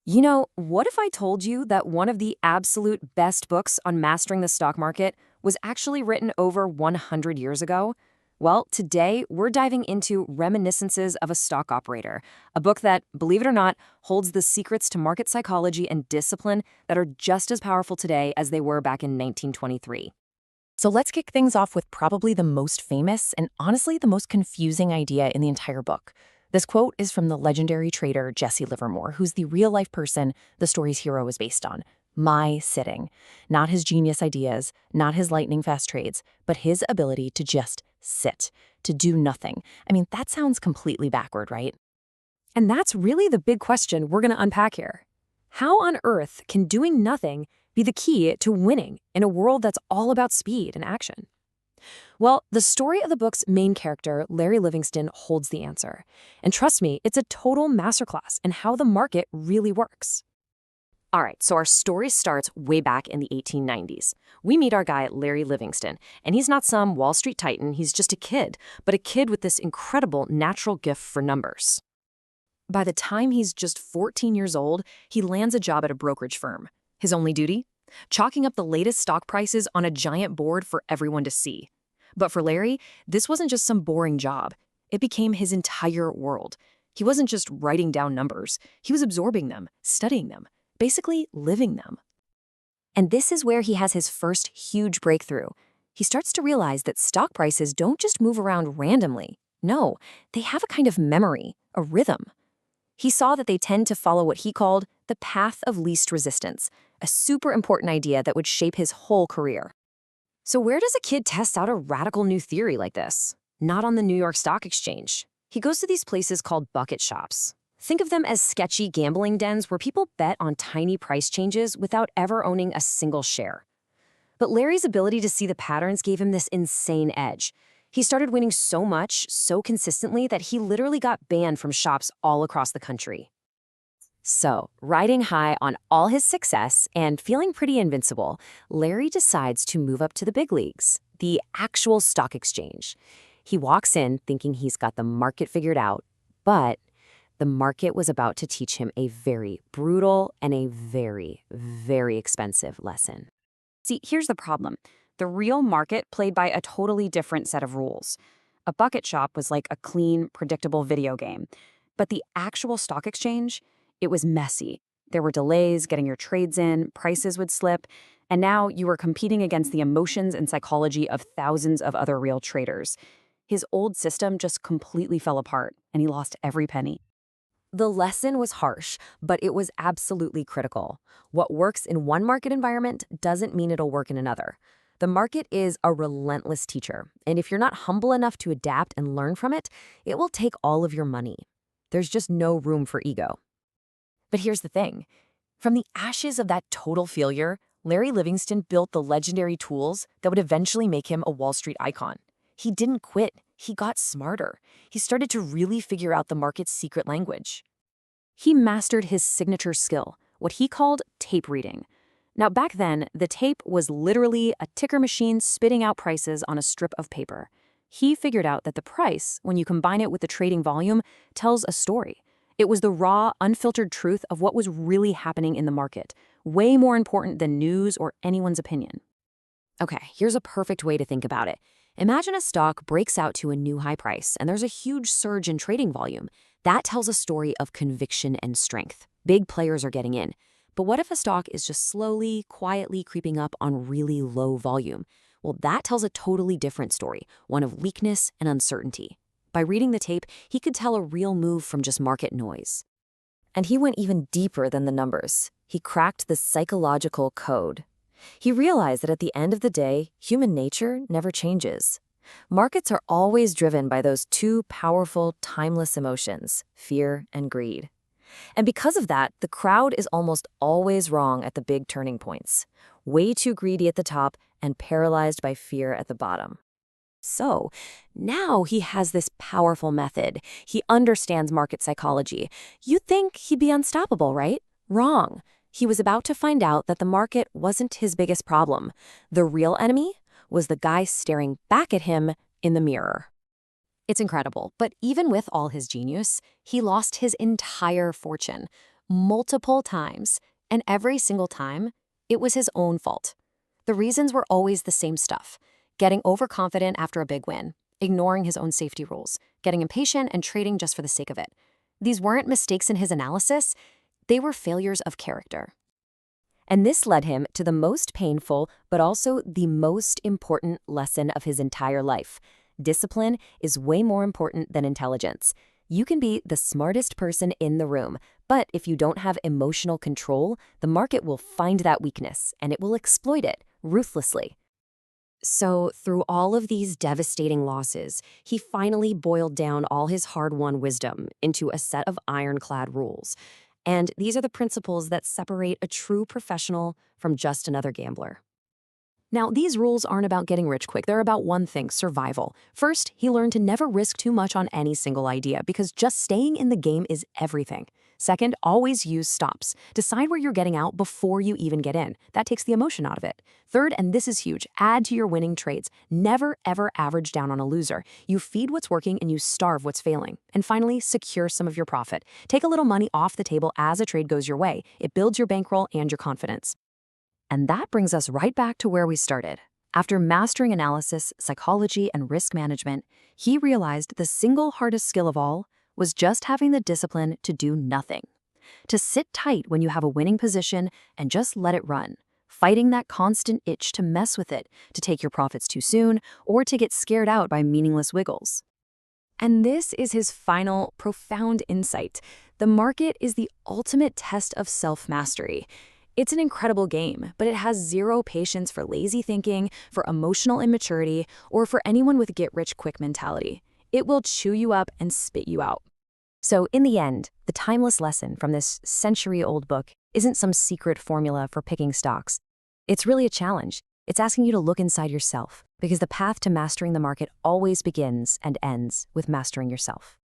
What if I told you that one of the absolute best books on mastering the stock market was actually written over 100 years ago? Well, today we're diving into Reminiscences of a Stock Operator, a book that, believe it or not, holds the secrets to market psychology and discipline that are just as powerful today as they were back in 1923. So let's kick things off with probably the most famous and honestly the most confusing idea in the entire book. This quote is from the legendary trader Jesse Livermore, who's the real-life person the story's hero is based on. My sitting. Not his genius ideas, not his lightning-fast trades, but his ability to just sit, to do nothing. I mean, that sounds completely backward, right? And that's really the big question we're going to unpack here. How on earth can doing nothing be the key to winning in a world that's all about speed and action? Well, the story of the book's main character, Larry Livingston, holds the answer. And trust me, it's a total masterclass in how the market really works. All right, so our story starts way back in the 1890s. We meet our guy, Larry Livingston, and he's not some Wall Street titan, he's just a kid, but a kid with this incredible natural gift for numbers. By the time he's just 14 years old, he lands a job at a brokerage firm. His only duty? Chalking up the latest stock prices on a giant board for everyone to see. But for Larry, this wasn't just some boring job. It became his entire world. He wasn't just writing down numbers. He was absorbing them, studying them, basically living them. And this is where he has his first huge breakthrough. He starts to realize that stock prices don't just move around randomly. No, they have a kind of memory, a rhythm. He saw that they tend to follow what he called the path of least resistance, a super important idea that would shape his whole career. So where does a kid test out a radical new theory like this? Not on the New York Stock Exchange. He goes to these places called bucket shops. Think of them as sketchy gambling dens where people bet on tiny price changes without ever owning a single share. But Larry's ability to see the patterns gave him this insane edge. He started winning so much, so consistently, that he literally got banned from shops all across the country. So, riding high on all his success and feeling pretty invincible, Larry decides to move up to the big leagues, the actual stock exchange. He walks in thinking he's got the market figured out, but the market was about to teach him a very brutal and a very, very expensive lesson. See, here's the problem. The real market played by a totally different set of rules. A bucket shop was like a clean, predictable video game. But the actual stock exchange, it was messy. There were delays getting your trades in, prices would slip, and now you were competing against the emotions and psychology of thousands of other real traders. His old system just completely fell apart, and he lost every penny. The lesson was harsh, but it was absolutely critical. What works in one market environment doesn't mean it'll work in another. The market is a relentless teacher, and if you're not humble enough to adapt and learn from it, it will take all of your money. There's just no room for ego. But here's the thing. From the ashes of that total failure, Larry Livingston built the legendary tools that would eventually make him a Wall Street icon. He didn't quit. He got smarter. He started to really figure out the market's secret language. He mastered his signature skill, what he called tape reading. Now, back then, the tape was literally a ticker machine spitting out prices on a strip of paper. He figured out that the price, when you combine it with the trading volume, tells a story. It was the raw, unfiltered truth of what was really happening in the market, way more important than news or anyone's opinion. Okay, here's a perfect way to think about it. Imagine a stock breaks out to a new high price, and there's a huge surge in trading volume. That tells a story of conviction and strength. Big players are getting in. But what if a stock is just slowly, quietly creeping up on really low volume? Well, that tells a totally different story, one of weakness and uncertainty. By reading the tape, he could tell a real move from just market noise. And he went even deeper than the numbers. He cracked the psychological code. He realized that at the end of the day, human nature never changes. Markets are always driven by those two powerful, timeless emotions, fear and greed. And because of that, the crowd is almost always wrong at the big turning points. Way too greedy at the top and paralyzed by fear at the bottom. So now he has this powerful method. He understands market psychology. You'd think he'd be unstoppable, right? Wrong. He was about to find out that the market wasn't his biggest problem. The real enemy was the guy staring back at him in the mirror. It's incredible, but even with all his genius, he lost his entire fortune. multiple times, and every single time, it was his own fault. The reasons were always the same stuff: getting overconfident after a big win, ignoring his own safety rules, getting impatient, and trading just for the sake of it. These weren't mistakes in his analysis, they were failures of character. And this led him to the most painful, but also the most important lesson of his entire life. Discipline is way more important than intelligence. You can be the smartest person in the room, but if you don't have emotional control, the market will find that weakness and it will exploit it ruthlessly. So, through all of these devastating losses, he finally boiled down all his hard-won wisdom into a set of ironclad rules. And these are the principles that separate a true professional from just another gambler. Now, these rules aren't about getting rich quick. They're about one thing: survival. First, he learned to never risk too much on any single idea because just staying in the game is everything. Second, always use stops. Decide where you're getting out before you even get in. That takes the emotion out of it. Third, and this is huge, add to your winning trades. Never, ever average down on a loser. You feed what's working and you starve what's failing. And finally, secure some of your profit. Take a little money off the table as a trade goes your way. It builds your bankroll and your confidence. And that brings us right back to where we started. After mastering analysis, psychology, and risk management, he realized the single hardest skill of all was just having the discipline to do nothing. To sit tight when you have a winning position and just let it run, fighting that constant itch to mess with it, to take your profits too soon, or to get scared out by meaningless wiggles. And this is his final, profound insight. The market is the ultimate test of self-mastery. It's an incredible game, but it has zero patience for lazy thinking, for emotional immaturity, or for anyone with get-rich-quick mentality. It will chew you up and spit you out. So in the end, the timeless lesson from this century-old book isn't some secret formula for picking stocks. It's really a challenge. It's asking you to look inside yourself, because the path to mastering the market always begins and ends with mastering yourself.